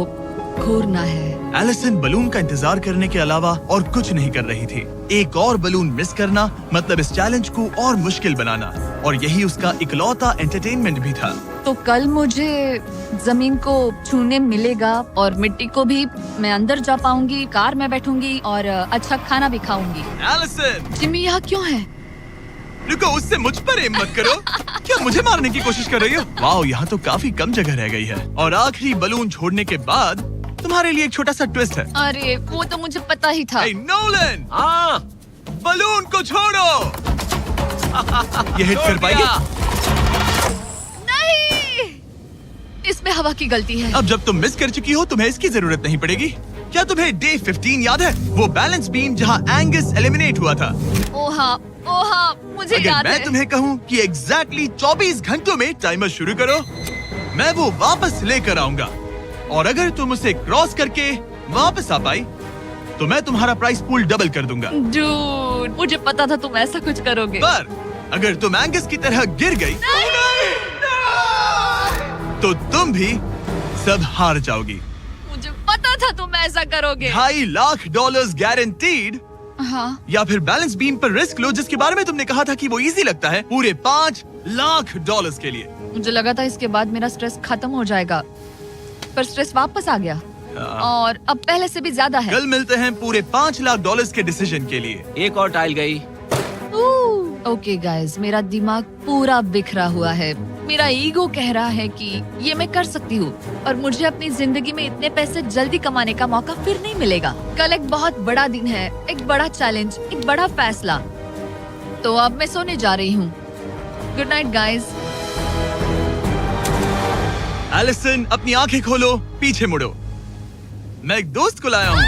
घूरना है। एलिसन बलून का इंतजार करने के अलावा और कुछ नहीं कर रही थी। एक और बलून मिस करना मतलब इस चैलेंज को और मुश्किल बनाना, और यही उसका इकलौता एंटरटेनमेंट भी था। तो कल मुझे जमीन को छूने मिलेगा और मिट्टी को भी। मैं अंदर जा पाऊंगी, कार में बैठूंगी और अच्छा खाना भी खाऊंगी। एलिसन, जिमी यहाँ क्यों है? रुको, उससे मुझ पर एम मत करो। क्या मुझे मारने की कोशिश कर रही हो? वाओ, यहाँ तो काफी कम जगह रह गई है। और आखिरी बलून छोड़ने के बाद तुम्हारे लिए एक छोटा सा ट्विस्ट है। अरे वो तो मुझे पता ही था। हे नोलन, हाँ, बलून को छोड़ो। ये हिट कर पाएगी? नहीं, इसमें हवा की गलती है। अब जब तुम मिस कर चुकी हो, तुम्हें इसकी जरूरत नहीं पड़ेगी। क्या तुम्हें डे 15 याद है? वो बैलेंस बीम जहाँ एंगस एलिमिनेट हुआ था। ओ हाँ, मुझे अगर याद मैं है। तुम्हें कहूँ कि एग्जैक्टली 24 घंटों में टाइमर शुरू करो, मैं वो वापस लेकर आऊंगा। और अगर तुम उसे क्रॉस करके वापस आ पाई, तो मैं तुम्हारा प्राइस पूल डबल कर दूंगा। डूड, मुझे पता था तुम ऐसा कुछ करोगे। पर अगर तुम एंगस की तरह गिर गई, तो तुम भी सब हार जाओगी। मुझे पता था तुम ऐसा करोगे। $2.5 लाख गारंटीड। हाँ, या फिर बैलेंस बीम पर रिस्क लो, जिसके बारे में तुमने कहा था कि वो इजी लगता है, पूरे $5 लाख के लिए। मुझे लगा था इसके बाद मेरा स्ट्रेस खत्म हो जाएगा, पर स्ट्रेस वापस आ गया और अब पहले से भी ज्यादा है। कल मिलते हैं पूरे $5 लाख के डिसीजन के लिए। एक और टाइल गई। ओके गाइस, मेरा दिमाग पूरा बिखरा हुआ है। मेरा ईगो कह रहा है कि ये मैं कर सकती हूँ और मुझे अपनी जिंदगी में इतने पैसे जल्दी कमाने का मौका फिर नहीं मिलेगा। कल एक बहुत बड़ा दिन है, एक बड़ा चैलेंज, एक बड़ा फैसला। तो अब मैं सोने जा रही हूँ। Good night guys. एलिसन, अपनी आंखें खोलो, पीछे मुड़ो। मैं एक दोस्त को लाया हूँ।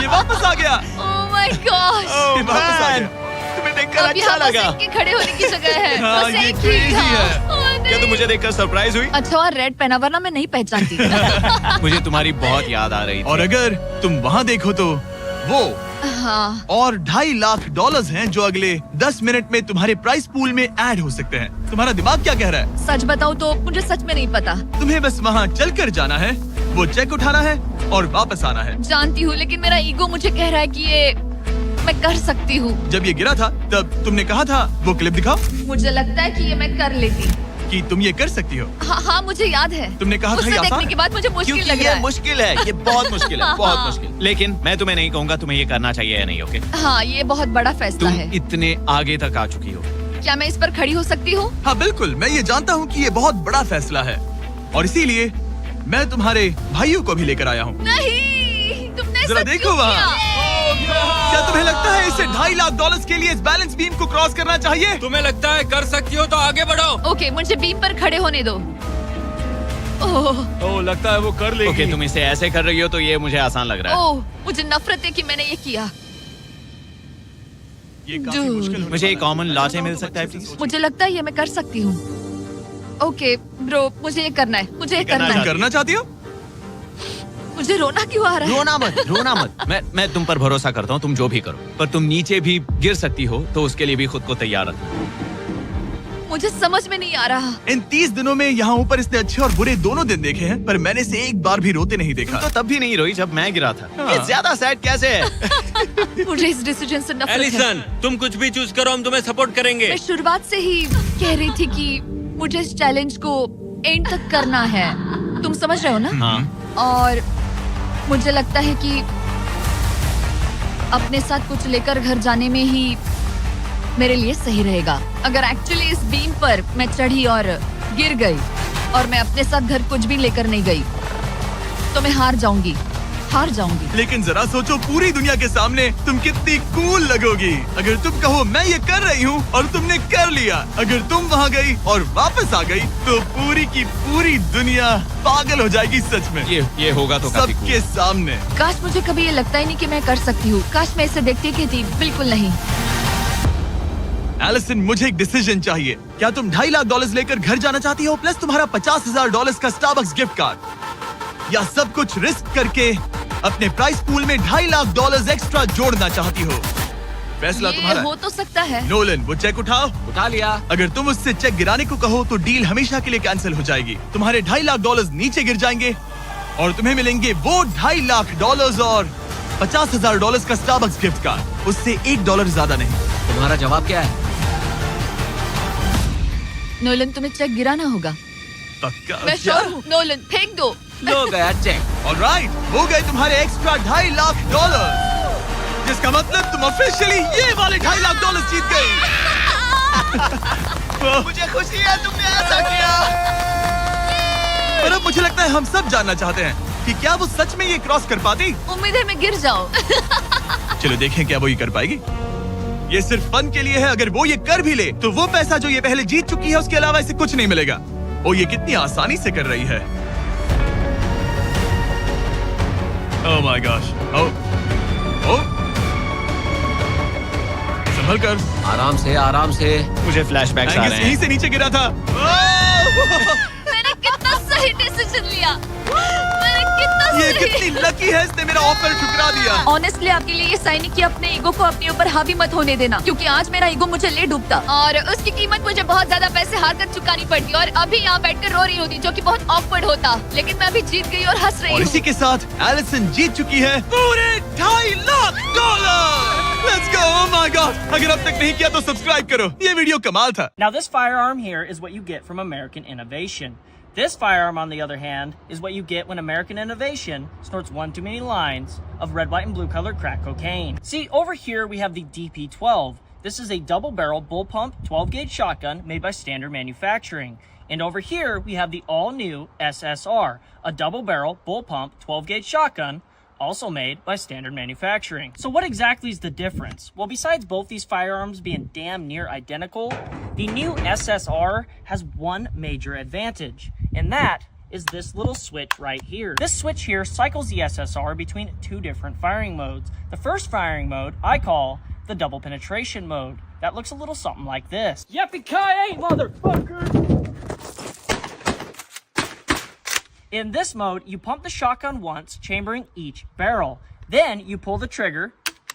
ये वापस आ गया। ओह माय गॉश। ये वापस आ गया। तुम्हें देखकर अब अच्छा यहाँ बस लगा। इनके खड़े होने की जगह है। हाँ, बस ये एक ही crazy था। है। ओह, नहीं। क्या तुम मुझे देखकर सरप्राइज हुई? अच्छा और रेड पहना, वरना मैं नहीं पहचानती। मुझे तुम्हारी बहुत याद आ रही थी। और अगर तुम वहाँ देखो तो वो हाँ, और $2.5 लाख हैं जो अगले 10 मिनट में तुम्हारे प्राइस पूल में ऐड हो सकते हैं। तुम्हारा दिमाग क्या कह रहा है? सच बताऊँ तो मुझे सच में नहीं पता। तुम्हें बस वहाँ चलकर जाना है, वो चेक उठाना है और वापस आना है। जानती हूँ, लेकिन मेरा ईगो मुझे कह रहा है कि ये मैं कर सकती हूँ। जब ये गिरा था तब तुमने कहा था, वो क्लिप दिखाओ, मुझे लगता है कि ये मैं कर लेती। कि तुम ये कर सकती हो। हाँ, मुझे याद है। तुमने कहा था उसे ये आसान देखने है। के बाद मुझे मुश्किल क्योंकि लग ये रहा है। मुश्किल है, ये बहुत मुश्किल है, बहुत मुश्किल। लेकिन मैं तुम्हें नहीं कहूँगा तुम्हें ये करना चाहिए या नहीं। ओके, हाँ, ये बहुत बड़ा फैसला तुम है। इतने आगे तक आ चुकी हो। क्या मैं इस पर खड़ी हो सकती हूँ? हाँ बिल्कुल, मैं ये जानता हूँ कि ये बहुत बड़ा फैसला है और इसीलिए मैं तुम्हारे भाइयों को भी लेकर आया हूँ। नहीं, तुमने जरा सब देखो क्यों वहाँ। किया? क्या तुम्हें लगता है इसे $2.5 लाख के लिए इस बैलेंस बीम को क्रॉस करना चाहिए? तुम्हें लगता है कर सकती हो तो आगे बढ़ो। ओके, मुझे बीम पर खड़े होने दो। ओह, ओ, लगता है वो कर लेगी। ओके, तुम इसे ऐसे कर रही हो तो ये मुझे आसान लग रहा है। ओह, मुझे नफरत है कि मैंने ये किया। ये काफी Dude. मुश्किल होने मुझे एक वाला है। कॉमन लॉटे मिल सकता है प्लीज? मुझे लगता है ये मैं कर सकती हूँ। ओके ब्रो, मुझे ये करना है, मुझे ये करना तुम है। करना चाहती हो? मुझे रोना क्यों आ रहा है? रोना मत। मैं तुम पर भरोसा करता हूँ, तुम जो भी करो, पर तुम नीचे भी गिर सकती हो, तो उसके लिए भी खुद को तैयार रखो। मुझे समझ में नहीं आ रहा। इन 30 दिनों में यहाँ ऊपर इसने अच्छे और बुरे दोनों दिन देखे हैं, पर मैंने इसे एक बार भी रोते नहीं देखा। तो तब भी नहीं रोई जब मैं गिरा था। हाँ। ये ज्यादा सैड कैसे है? मुझे इस डिसीजन से नफरत है। एलिसन, तुम कुछ भी चूज करो, हम तुम्हें सपोर्ट करेंगे। मैं शुरुआत से ही कह रही थी कि मुझे इस चैलेंज को एंड तक करना है। तुम समझ रहे हो ना? हाँ। और मुझे लगता है कि अपने साथ कुछ लेकर घर जाने में ही मेरे लिए सही रहेगा। अगर एक्चुअली इस बीम पर मैं चढ़ी और गिर गई और मैं अपने साथ घर कुछ भी लेकर नहीं गई, तो मैं हार जाऊंगी। लेकिन जरा सोचो, पूरी दुनिया के सामने तुम कितनी कूल लगोगी अगर तुम कहो मैं ये कर रही हूँ और तुमने कर लिया। अगर तुम वहाँ गई और वापस आ गई तो पूरी की पूरी दुनिया पागल हो जाएगी। सच में ये होगा तो काफी सबके सामने। काश मुझे कभी ये लगता ही नहीं कि मैं कर सकती हूँ। काश मैं इसे देखती कि थी। बिल्कुल नहीं। एलिसन, मुझे एक डिसीजन चाहिए। क्या तुम $2.5 लाख लेकर घर जाना चाहती हो, प्लस तुम्हारा $50,000 का स्टारबक्स गिफ्ट कार्ड, या सब कुछ रिस्क करके अपने प्राइस पूल में $2.5 लाख एक्स्ट्रा जोड़ना चाहती हो? फैसला ये तुम्हारा। हो तो सकता है। नोलन, वो चेक उठाओ। उठा लिया। अगर तुम उससे चेक गिराने को कहो तो डील हमेशा के लिए कैंसिल हो जाएगी। तुम्हारे $2.5 लाख नीचे गिर जाएंगे और तुम्हें मिलेंगे वो $2.5 लाख और $50,000 का स्टारबक्स गिफ्ट कार्ड। उससे $1 ज्यादा नहीं। तुम्हारा जवाब क्या है? नोलन, तुम्हें चेक गिराना होगा। पक्का? मैं श्योर हूँ। नोलन, फेंक दो। लो गया चेक। ऑलराइट, हो गए तुम्हारे एक्स्ट्रा $2.5 लाख, जिसका मतलब तुम ऑफिशियली ये वाले $2.5 लाख जीत गई। मुझे खुशी है तुमने ऐसा किया। पर अब मुझे लगता है हम सब जानना चाहते हैं कि क्या वो सच में ये क्रॉस कर पाती। उम्मीद है मैं गिर जाऊं। चलो देखें क्या वो ये कर पाएगी। ये सिर्फ फन के लिए है। अगर वो ये कर भी ले तो वो पैसा जो ये पहले जीत चुकी है उसके अलावा इसे कुछ नहीं मिलेगा। ओ, ये कितनी आसानी से कर रही है। ओह माय गॉश। ओ संभल कर। आराम से। मुझे फ्लैशबैक्स आ रहे यहीं हैं। से नीचे गिरा था। मैंने कितना सही डिसीजन लिया। ये कितनी लकी है, इसने मेरा ऑफर ठुकरा दिया। ऑनेस्टली आपके लिए ये साइन कि अपने ईगो को अपने ऊपर हावी मत होने देना, क्योंकि आज मेरा ईगो मुझे ले डूबता और उसकी कीमत मुझे बहुत ज्यादा पैसे हार कर चुकानी पड़ती और अभी यहाँ बैठकर रो रही होती, जो कि बहुत ऑकवर्ड होता। लेकिन मैं अभी जीत गई और हंस रही और हूँ। इसी के साथ एलिसन जीत चुकी है पूरे $2.5 lakh. Let's go! Oh my God! अगर अब तक नहीं किया तो सब्सक्राइब करो। ये वीडियो कमाल था। Now this firearm here is what you get from American Innovation. This firearm, on the other hand, is what you get when American Innovation snorts one too many lines of red, white, and blue colored crack cocaine. See, over here we have the DP-12. This is a double-barrel bullpump 12-gauge shotgun made by Standard Manufacturing. And over here we have the all-new SSR, a double-barrel bullpump 12-gauge shotgun also made by Standard Manufacturing. So what exactly is the difference? Well, besides both these firearms being damn near identical, the new SSR has one major advantage, and that is this little switch right here. This switch here cycles the SSR between two different firing modes. The first firing mode I call the double penetration mode. That looks a little something like this. Yippee-ki-yay, motherfucker! In this mode, you pump the shotgun once, chambering each barrel. Then you pull the trigger,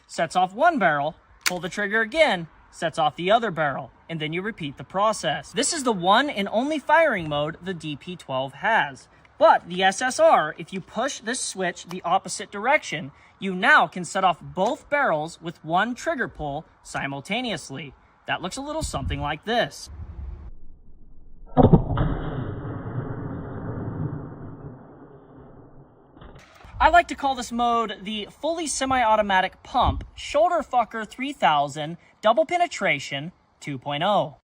sets off one barrel, pull the trigger again, sets off the other barrel, and then you repeat the process. This is the one and only firing mode the DP-12 has. But the SSR, if you push this switch the opposite direction, you now can set off both barrels with one trigger pull simultaneously. That looks a little something like this. I like to call this mode the fully semi-automatic pump Shoulder Fucker 3000 Double Penetration 2.0.